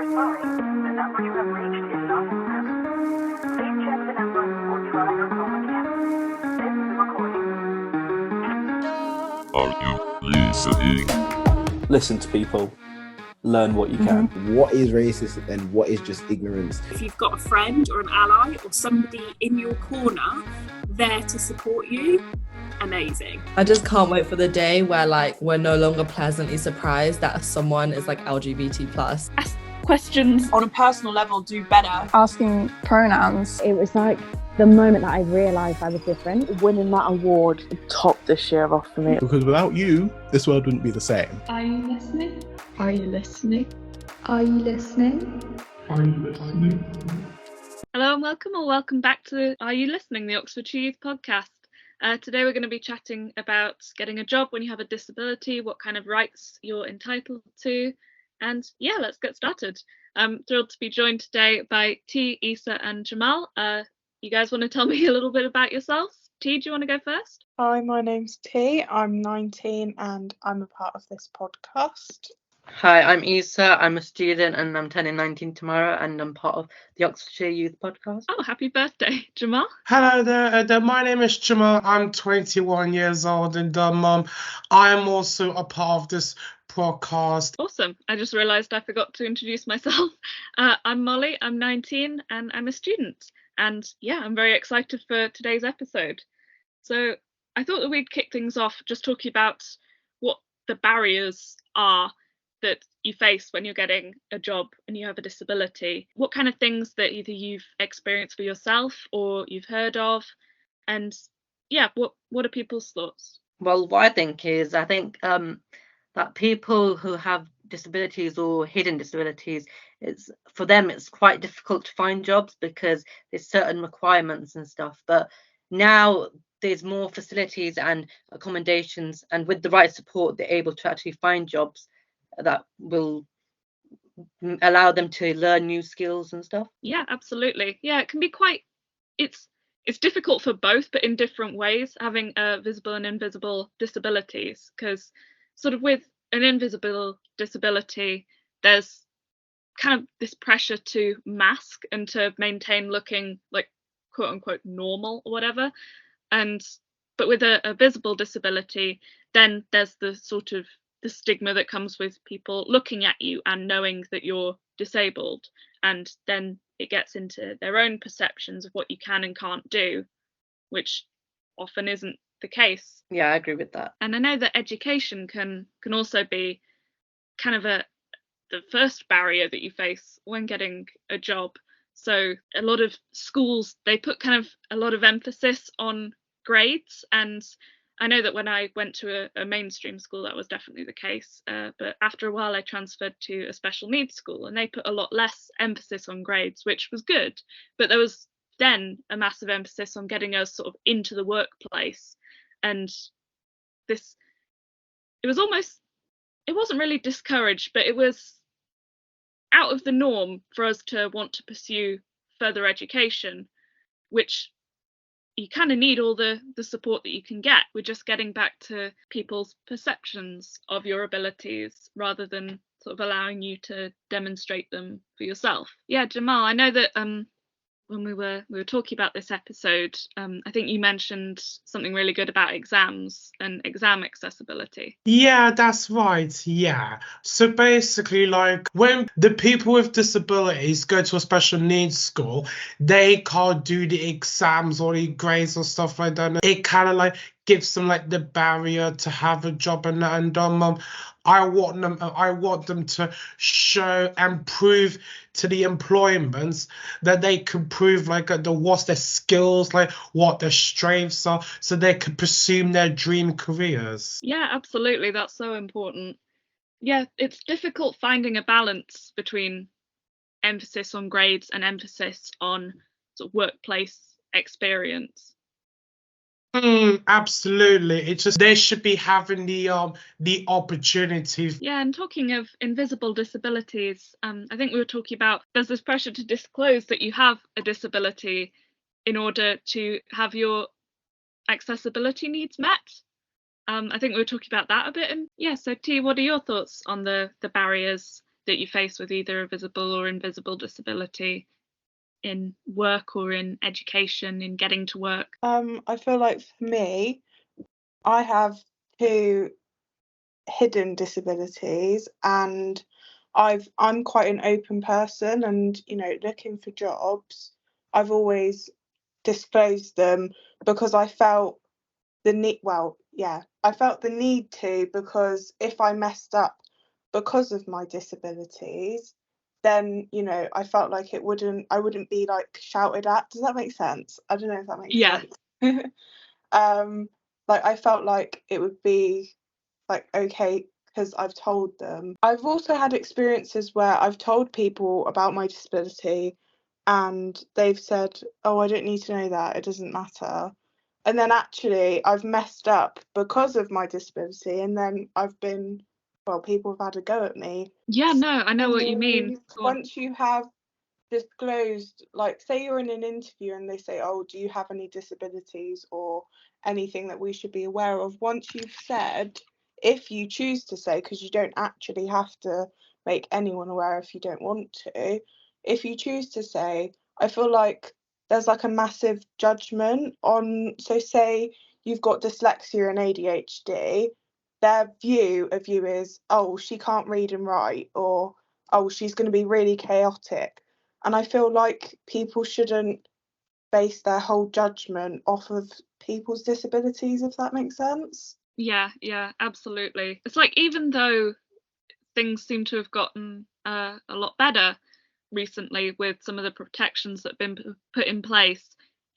We're sorry. The number you have reached is not in service. Please check the number or try your call again. This is a recording. Are you listening? Listen to people. Learn what you can. What is racist and what is just ignorance? If you've got a friend or an ally or somebody in your corner there to support you, amazing. I just can't wait for the day where we're no longer pleasantly surprised that someone is LGBT+. Ask questions on a personal level, do better. Asking pronouns. It was like the moment that I realised I was different. Winning that award topped this year off for me. Because without you, this world wouldn't be the same. Are you listening? Are you listening? Are you listening? Are you listening? Hello and welcome back to Are You Listening, the Oxfordshire Youth podcast. Today we're going to be chatting about getting a job when you have a disability, what kind of rights you're entitled to, and yeah, let's get started. I'm thrilled to be joined today by T, Esah and Jamal. You guys want to tell me a little bit about yourselves? T, do you want to go first? Hi, my name's T. I'm 19 and I'm a part of this podcast. Hi, I'm Esah. I'm a student and I'm turning 19 tomorrow and I'm part of the Oxfordshire Youth podcast. Oh, happy birthday, Jamal. Hello there, my name is Jamal. I'm 21 years old and I am also a part of this podcast. Awesome. I just realised I forgot to introduce myself. I'm Molly, I'm 19 and I'm a student. And yeah, I'm very excited for today's episode. So I thought that we'd kick things off just talking about what the barriers are that you face when you're getting a job and you have a disability. What kind of things that either you've experienced for yourself or you've heard of, and yeah, what are people's thoughts? Well, what I think is that people who have disabilities or hidden disabilities, for them it's quite difficult to find jobs because there's certain requirements and stuff. But now there's more facilities and accommodations, and with the right support they're able to actually find jobs that will allow them to learn new skills and stuff. Yeah, absolutely. Yeah, it can be it's difficult for both, but in different ways, having visible and invisible disabilities, because sort of with an invisible disability there's kind of this pressure to mask and to maintain looking like quote unquote normal or whatever, but with a visible disability then there's the sort of the stigma that comes with people looking at you and knowing that you're disabled, and then it gets into their own perceptions of what you can and can't do, which often isn't the case. Yeah, I agree with that. And I know that education can also be kind of the first barrier that you face when getting a job. So a lot of schools, they put kind of a lot of emphasis on grades, and I know that when I went to a mainstream school that was definitely the case, but after a while I transferred to a special needs school and they put a lot less emphasis on grades, which was good, but there was then a massive emphasis on getting us sort of into the workplace. And it wasn't really discouraged, but it was out of the norm for us to want to pursue further education, which you kind of need all the support that you can get. We're just getting back to people's perceptions of your abilities rather than sort of allowing you to demonstrate them for yourself. Yeah, Jamal, I know that when we were talking about this episode, I think you mentioned something really good about exams and exam accessibility. Yeah, that's right. Yeah. So basically, when the people with disabilities go to a special needs school, they can't do the exams or the grades or stuff like that. It kind of gives them the barrier to have a job, and I want them to show and prove to the employments that they can prove what's their skills, what their strengths are, so they can pursue their dream careers. Yeah, absolutely. That's so important. Yeah, it's difficult finding a balance between emphasis on grades and emphasis on sort of workplace experience. Absolutely. It's just they should be having the opportunity. Yeah, and talking of invisible disabilities, I think we were talking about there's this pressure to disclose that you have a disability in order to have your accessibility needs met. I think we were talking about that a bit. And yeah, so T, what are your thoughts on the barriers that you face with either a visible or invisible disability in work or in education, in getting to work? I feel like for me, I have 2 hidden disabilities, and I'm quite an open person, and looking for jobs, I've always disclosed them because I felt the need. Well, yeah, I felt the need to, because if I messed up because of my disabilities, then I felt like I wouldn't be like shouted at. Does that make sense? I don't know if that makes Yeah. sense. Like I felt like it would be like okay because I've told them. I've also had experiences where I've told people about my disability and they've said, "Oh, I don't need to know that. It doesn't matter." And then actually I've messed up because of my disability, and then people have had a go at me. Yeah, no, I know what you mean. Once you have disclosed, like say you're in an interview and they say, "Oh, do you have any disabilities or anything that we should be aware of?" Once you've said, if you choose to say, because you don't actually have to make anyone aware if you don't want to, if you choose to say, I feel like there's like a massive judgment on, so say you've got dyslexia and ADHD, their view of you is, oh, she can't read and write, or oh, she's going to be really chaotic. And I feel like people shouldn't base their whole judgment off of people's disabilities, if that makes sense. Yeah, absolutely. It's like, even though things seem to have gotten a lot better recently with some of the protections that have been put in place,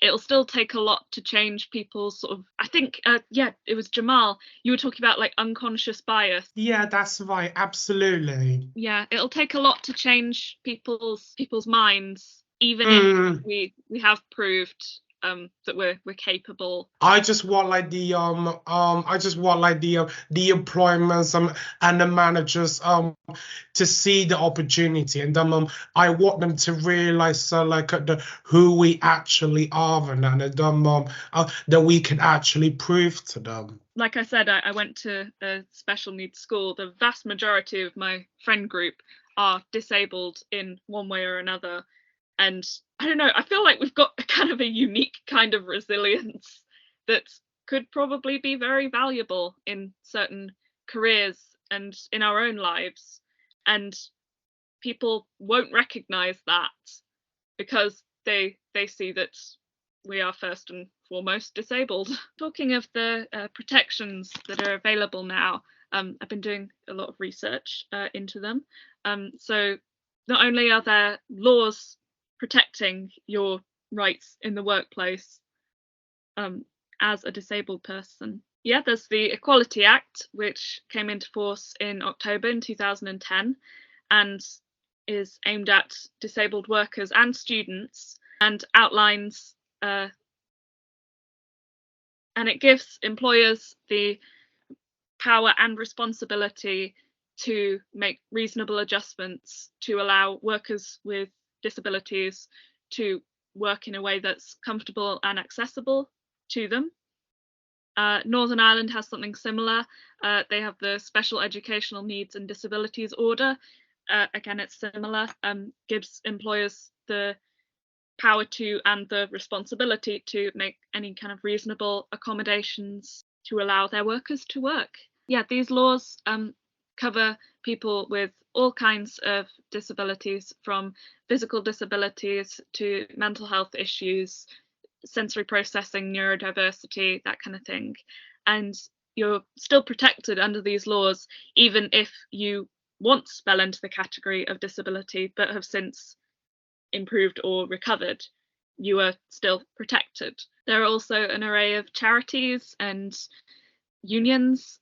it'll still take a lot to change people's sort of, I think, it was Jamal, you were talking about like unconscious bias. Yeah, that's right, absolutely. Yeah, it'll take a lot to change people's minds, even if we have proved that we're capable. I just want like the the employments and the managers to see the opportunity, and I want them to realize who we actually are, and that we can actually prove to them. Like I said, I went to a special needs school. The vast majority of my friend group are disabled in one way or another. And I don't know, I feel like we've got a kind of a unique kind of resilience that could probably be very valuable in certain careers and in our own lives. And people won't recognise that because they see that we are first and foremost disabled. Talking of the protections that are available now, I've been doing a lot of research into them. So not only are there laws protecting your rights in the workplace as a disabled person. Yeah, there's the Equality Act, which came into force in October in 2010 and is aimed at disabled workers and students, and outlines and it gives employers the power and responsibility to make reasonable adjustments to allow workers with disabilities to work in a way that's comfortable and accessible to them. Northern Ireland has something similar. They have the Special Educational Needs and Disabilities Order. Again, it's similar, gives employers the power to and the responsibility to make any kind of reasonable accommodations to allow their workers to work. Yeah, these laws cover people with all kinds of disabilities, from physical disabilities to mental health issues, sensory processing, neurodiversity, that kind of thing. And you're still protected under these laws, even if you once fell into the category of disability but have since improved or recovered. You are still protected. There are also an array of charities and unions.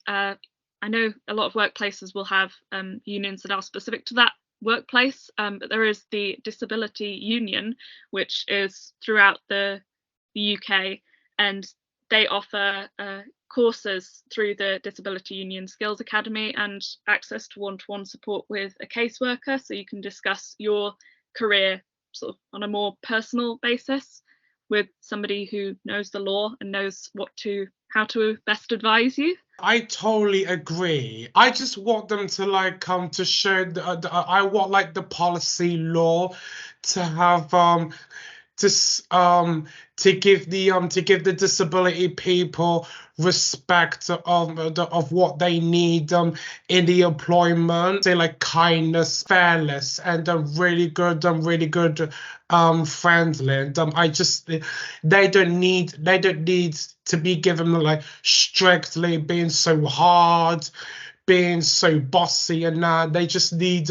I know a lot of workplaces will have unions that are specific to that workplace, but there is the Disability Union, which is throughout the UK, and they offer courses through the Disability Union Skills Academy and access to one-to-one support with a caseworker, so you can discuss your career sort of on a more personal basis with somebody who knows the law and knows how to best advise you. I totally agree. I just want them to like to show I want like the policy law to have to to give the disability people respect of what they need in the employment, say like kindness, fairness, and really good friendly. And I just they don't need to be given like strictly being so hard, being so bossy, and they just need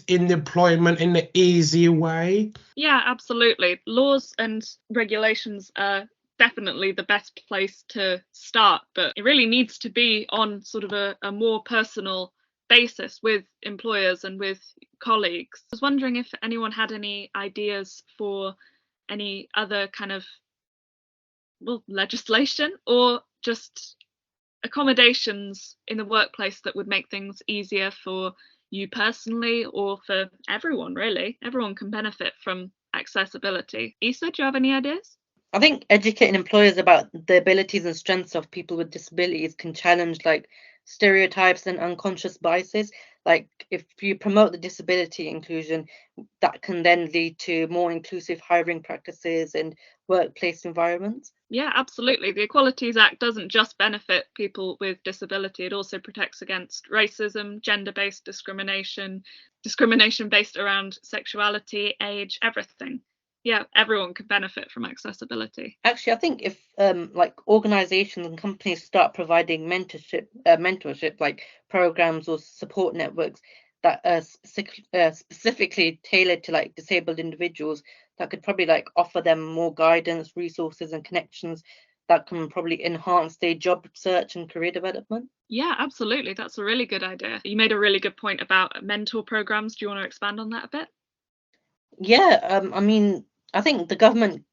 in employment in the easy way. Yeah, absolutely. Laws and regulations are definitely the best place to start, but it really needs to be on sort of a more personal basis with employers and with colleagues. I was wondering if anyone had any ideas for any other kind of, well, legislation or just accommodations in the workplace that would make things easier for you personally or for everyone, really. Everyone can benefit from accessibility. Esah, do you have any ideas? I think educating employers about the abilities and strengths of people with disabilities can challenge like stereotypes and unconscious biases. Like if you promote the disability inclusion, that can then lead to more inclusive hiring practices and workplace environments. Yeah, absolutely. The Equalities Act doesn't just benefit people with disability, it also protects against racism, gender-based discrimination, discrimination based around sexuality, age, everything. Yeah, everyone can benefit from accessibility. Actually, I think if like organizations and companies start providing mentorship like programs or support networks that are specifically tailored to like disabled individuals, that could probably like offer them more guidance, resources, and connections that can probably enhance their job search and career development. Yeah, absolutely. That's a really good idea. You made a really good point about mentor programs. Do you want to expand on that a bit? Yeah, I mean, I think the government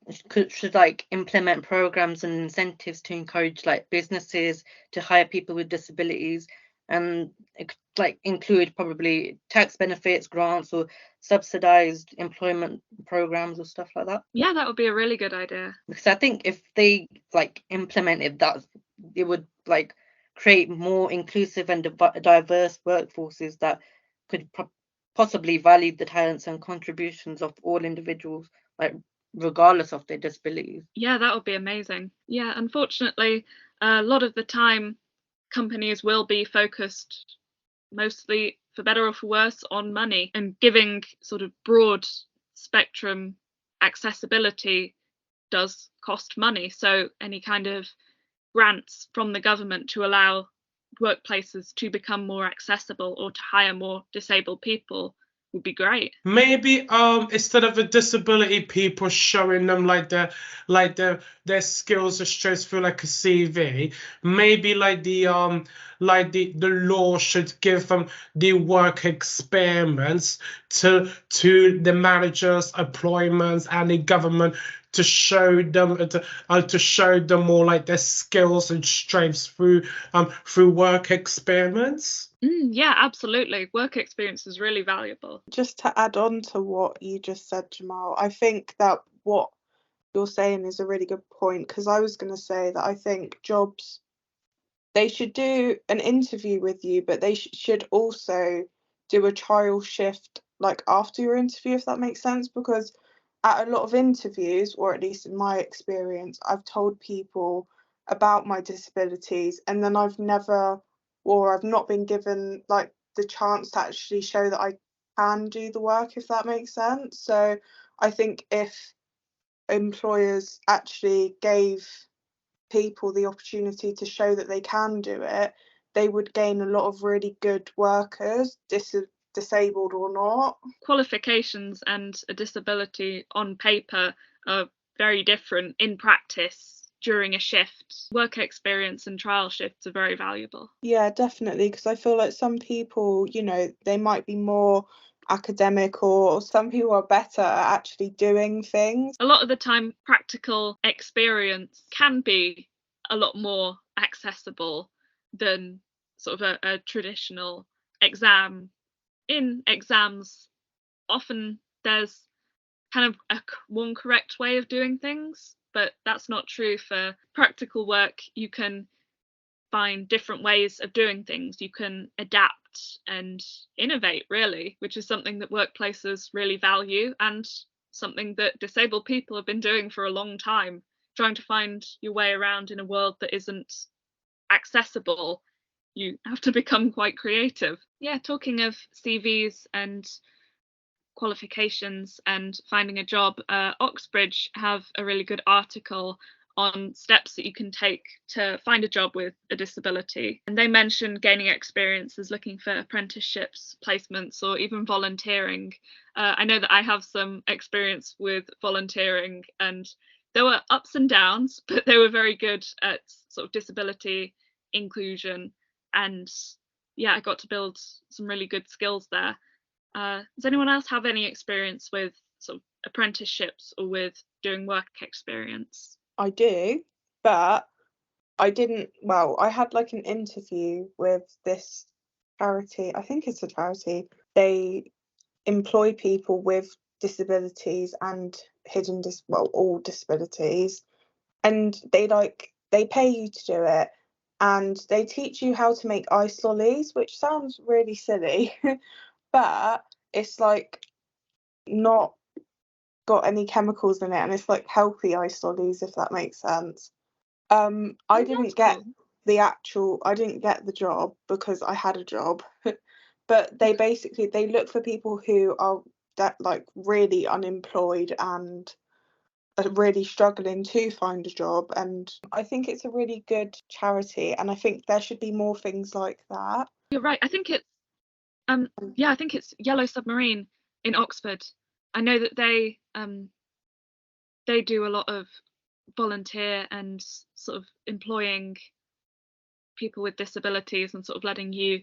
should like implement programs and incentives to encourage like businesses to hire people with disabilities, and it could, like include probably tax benefits, grants, or subsidized employment programs or stuff like that. Yeah, that would be a really good idea. Because I think if they like implemented that, it would like create more inclusive and diverse workforces that could possibly value the talents and contributions of all individuals, like regardless of their disabilities. Yeah, that would be amazing. Yeah, unfortunately, a lot of the time, companies will be focused mostly, for better or for worse, on money, and giving sort of broad spectrum accessibility does cost money. So any kind of grants from the government to allow workplaces to become more accessible or to hire more disabled people would be great. Maybe instead of the disability people showing them their skills are straight through like a CV, maybe like the law should give them the work experiments to the managers, employments, and the government to show them more like their skills and strengths through work experiments. Yeah, absolutely. Work experience is really valuable. Just to add on to what you just said, Jamal, I think that what you're saying is a really good point, because I was going to say that I think jobs, they should do an interview with you, but they should also do a trial shift like after your interview, if that makes sense, because at a lot of interviews, or at least in my experience, I've told people about my disabilities, and then I've not been given like the chance to actually show that I can do the work, if that makes sense. So I think if employers actually gave people the opportunity to show that they can do it, they would gain a lot of really good workers, disabled or not. Qualifications and a disability on paper are very different in practice. During a shift, work experience and trial shifts are very valuable. Yeah, definitely, because I feel like some people, they might be more academic, or some people are better at actually doing things. A lot of the time, practical experience can be a lot more accessible than sort of a traditional exam. In exams, often there's kind of one correct way of doing things, but that's not true for practical work. You can find different ways of doing things. You can adapt and innovate, really, which is something that workplaces really value and something that disabled people have been doing for a long time, trying to find your way around in a world that isn't accessible. You have to become quite creative. Yeah, talking of CVs and qualifications and finding a job, Oxbridge have a really good article on steps that you can take to find a job with a disability. And they mention gaining experience as looking for apprenticeships, placements, or even volunteering. I know that I have some experience with volunteering, and there were ups and downs, but they were very good at sort of disability inclusion. And yeah, I got to build some really good skills there. Does anyone else have any experience with sort of apprenticeships or with doing work experience? I do, but I didn't. Well, I had like an interview with this charity. I think it's a charity. They employ people with disabilities and all disabilities, and they pay you to do it, and they teach you how to make ice lollies, which sounds really silly, but it's like not got any chemicals in it, and it's like healthy ice lollies, if that makes sense. I didn't get I didn't get the job because I had a job, but they look for people who are that like really unemployed and are really struggling to find a job, and I think it's a really good charity, and I think there should be more things like that. You're right. I think it's I think it's Yellow Submarine in Oxford. I know that they do a lot of volunteer and sort of employing people with disabilities and sort of letting you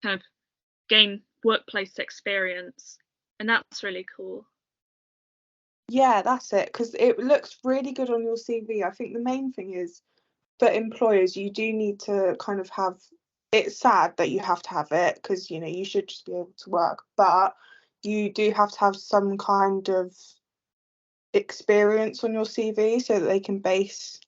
kind of gain workplace experience, and that's really cool. Yeah, that's it, because it looks really good on your CV. I think the main thing is for employers, you do need to kind of have, it's sad that you have to have it because, you know, you should just be able to work, but you do have to have some kind of experience on your CV so that they can base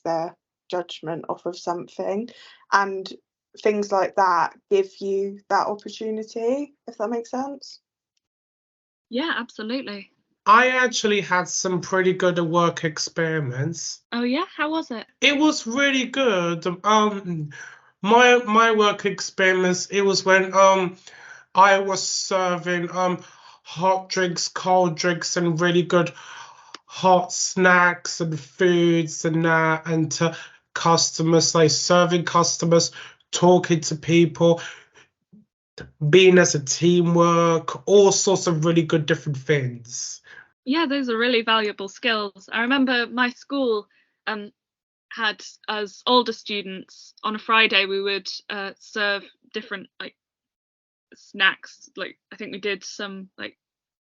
their judgment off of something, and things like that give you that opportunity, if that makes sense. Yeah, absolutely. I actually had some pretty good work experiments. Oh yeah, how was it? It was really good. My work experiments, it was when I was serving hot drinks, cold drinks, and really good hot snacks and foods and that, and to customers, like serving customers, talking to people, being as a teamwork, all sorts of really good different things. Yeah, those are really valuable skills. I remember my school had, as older students, on a Friday we would serve different like snacks. Like I think we did some like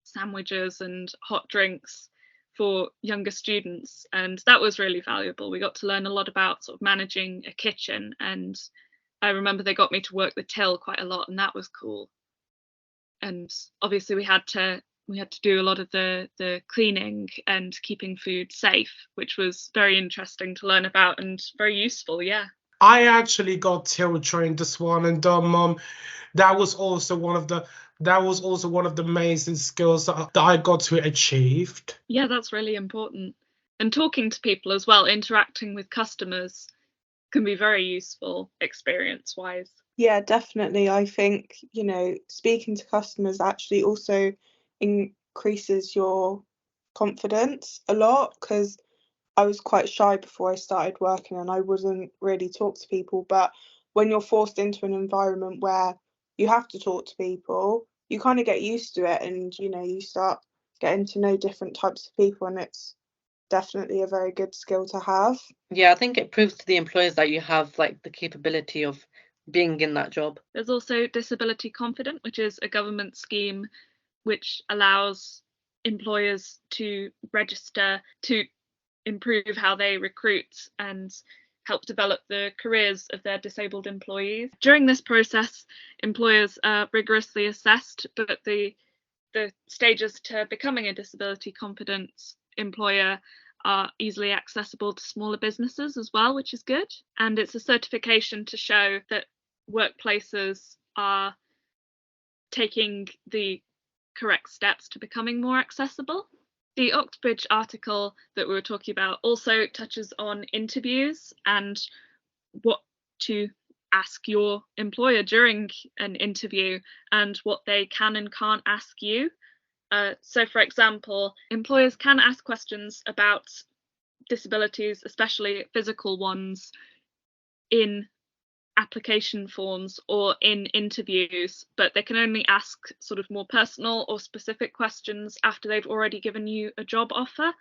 sandwiches and hot drinks for younger students, and that was really valuable. We got to learn a lot about sort of managing a kitchen, and I remember they got me to work the till quite a lot, and that was cool. And obviously we had to do a lot of the cleaning and keeping food safe, which was very interesting to learn about and very useful. Yeah, I actually got till trained this one, and that was also one of the amazing skills that I got to achieve. Yeah, that's really important. And talking to people as well, interacting with customers can be very useful experience wise. Yeah, definitely. I think, you know, speaking to customers actually also increases your confidence a lot, because I was quite shy before I started working and I wouldn't really talk to people. But when you're forced into an environment where you have to talk to people, you kind of get used to it, and, you know, you start getting to know different types of people, and it's definitely a very good skill to have. Yeah, I think it proves to the employers that you have like the capability of being in that job. There's also Disability Confident, which is a government scheme which allows employers to register to improve how they recruit and help develop the careers of their disabled employees. During this process, employers are rigorously assessed, but the stages to becoming a disability confident employer are easily accessible to smaller businesses as well, which is good. And it's a certification to show that workplaces are taking the correct steps to becoming more accessible. The Oxbridge article that we were talking about also touches on interviews and what to ask your employer during an interview and what they can and can't ask you. So, for example, employers can ask questions about disabilities, especially physical ones, in application forms or in interviews, but they can only ask sort of more personal or specific questions after they've already given you a job offer,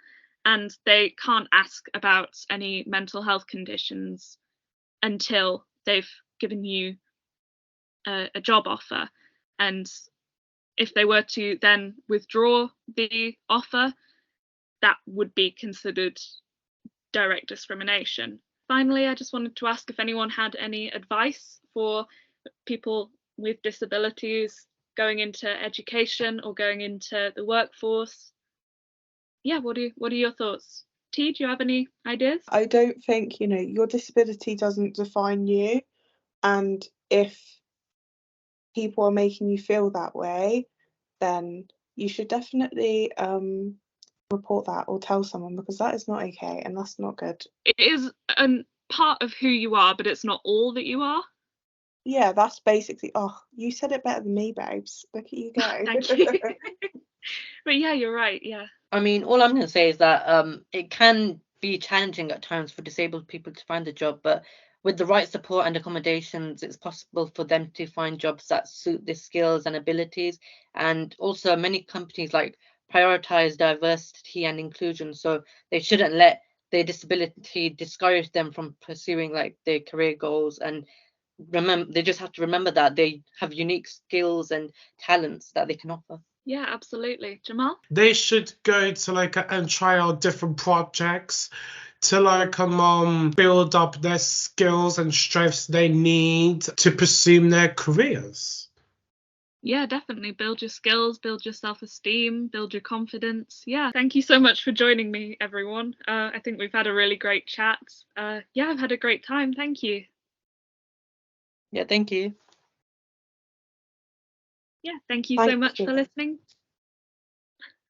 and they can't ask about any mental health conditions until they've given you a job offer. And if they were to then withdraw the offer, that would be considered direct discrimination. Finally, I just wanted to ask if anyone had any advice for people with disabilities going into education or going into the workforce. Yeah, what are your thoughts? T, do you have any ideas? I don't think, your disability doesn't define you, and if people are making you feel that way, then you should definitely report that or tell someone, because that is not okay and that's not good. It is a part of who you are, but it's not all that you are. Yeah, that's basically, you said it better than me, babes. Look at you go. Thank you. But yeah, you're right. Yeah. I mean, all I'm going to say is that it can be challenging at times for disabled people to find a job, but with the right support and accommodations, it's possible for them to find jobs that suit their skills and abilities. And also, many companies prioritize diversity and inclusion, so they shouldn't let their disability discourage them from pursuing their career goals. And they just have to remember that they have unique skills and talents that they can offer. Yeah, absolutely. Jamal? They should go to and try out different projects to build up their skills and strengths they need to pursue their careers. Yeah, definitely. Build your skills, build your self-esteem, build your confidence. Yeah, thank you so much for joining me, everyone. I think we've had a really great chat. Yeah, I've had a great time. Thank you. Yeah, thank you. Yeah, thank you so much for listening.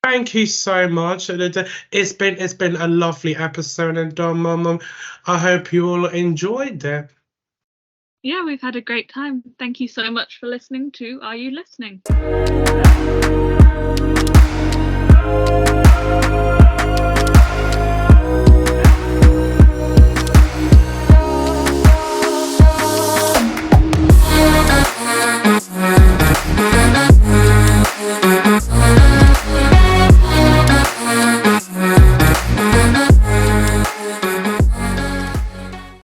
Thank you so much. It's been a lovely episode, and I hope you all enjoyed it. Yeah, we've had a great time. Thank you so much for listening to Are You Listening?